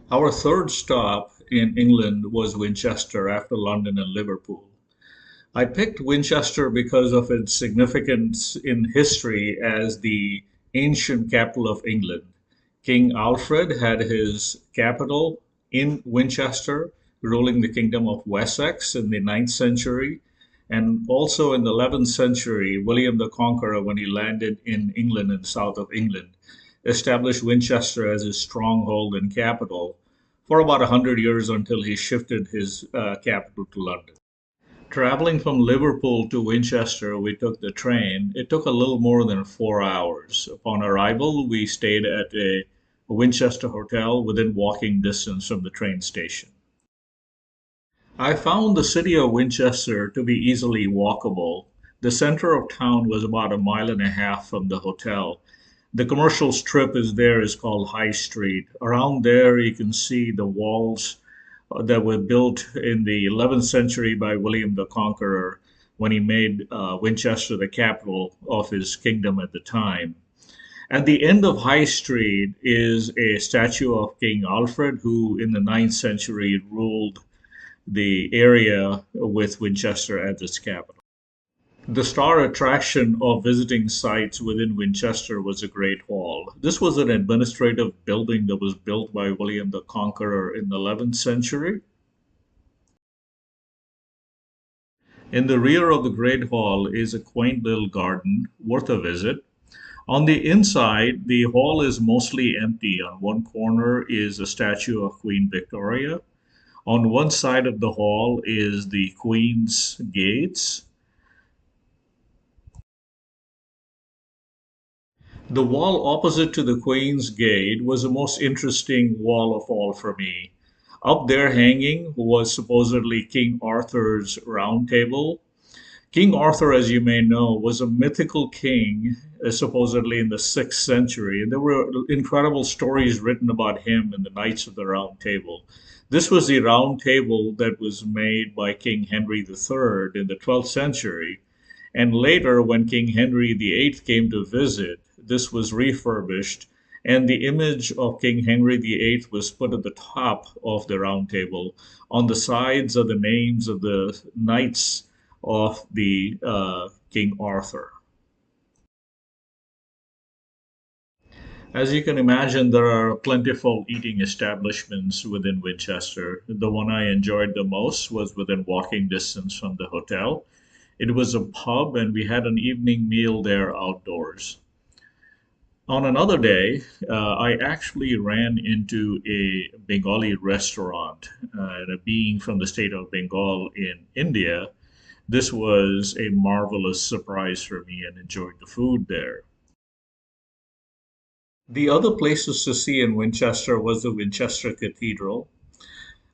Our third stop in England was Winchester after London and Liverpool. I picked Winchester because of its significance in history as the ancient capital of England. King Alfred had his capital in Winchester, ruling the kingdom of Wessex in the ninth century. And also in the 11th century, William the Conqueror, when he landed in England and south of England, established Winchester as his stronghold and capital for about 100 years until he shifted his capital to London. Traveling from Liverpool to Winchester, we took the train. It took a little more than 4 hours. Upon arrival, we stayed at a Winchester hotel within walking distance from the train station. I found the city of Winchester to be easily walkable. The center of town was about a mile and a half from the hotel. The commercial strip is called High Street. Around there, you can see the walls that were built in the 11th century by William the Conqueror when he made Winchester the capital of his kingdom at the time. At the end of High Street is a statue of King Alfred, who in the ninth century ruled the area with Winchester as its capital. The star attraction of visiting sites within Winchester was the Great Hall. This was an administrative building that was built by William the Conqueror in the 11th century. In the rear of the Great Hall is a quaint little garden worth a visit. On the inside, the hall is mostly empty. On one corner is a statue of Queen Victoria. On one side of the hall is the Queen's Gates. The wall opposite to the Queen's Gate was the most interesting wall of all for me. Up there hanging was supposedly King Arthur's round table. King Arthur, as you may know, was a mythical king, supposedly in the 6th century. And there were incredible stories written about him in the Knights of the Round Table. This was the round table that was made by King Henry III in the 12th century. And later, when King Henry VIII came to visit, this was refurbished, and the image of King Henry VIII was put at the top of the round table. On the sides are the names of the knights of the King Arthur. As you can imagine, there are plentiful eating establishments within Winchester. The one I enjoyed the most was within walking distance from the hotel. It was a pub, and we had an evening meal there outdoors. On another day, I actually ran into a Bengali restaurant. And being from the state of Bengal in India, this was a marvelous surprise for me and enjoyed the food there. The other places to see in Winchester was the Winchester Cathedral.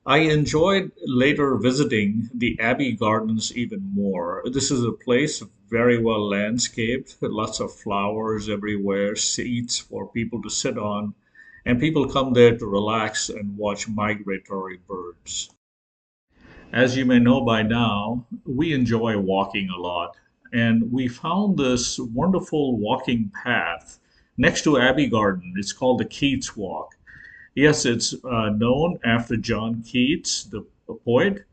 I enjoyed later visiting the Abbey Gardens even more. This is a place very well landscaped, lots of flowers everywhere, seats for people to sit on, and people come there to relax and watch migratory birds. As you may know by now, we enjoy walking a lot, and we found this wonderful walking path next to Abbey Garden. It's called the Keats Walk. Yes, it's known after John Keats, the poet.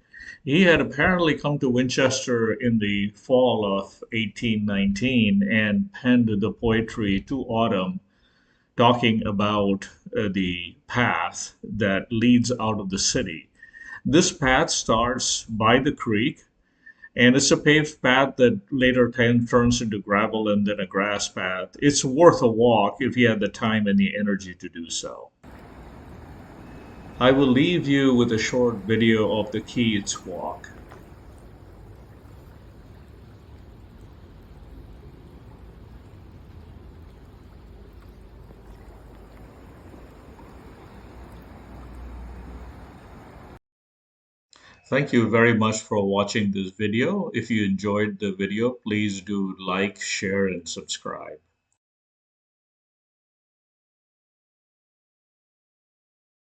He had apparently come to Winchester in the fall of 1819 and penned the poetry To Autumn, talking about the path that leads out of the city. This path starts by the creek, and it's a paved path that later turns into gravel and then a grass path. It's worth a walk if you have the time and the energy to do so. I will leave you with a short video of the Keats Walk. Thank you very much for watching this video. If you enjoyed the video, please do like, share, and subscribe.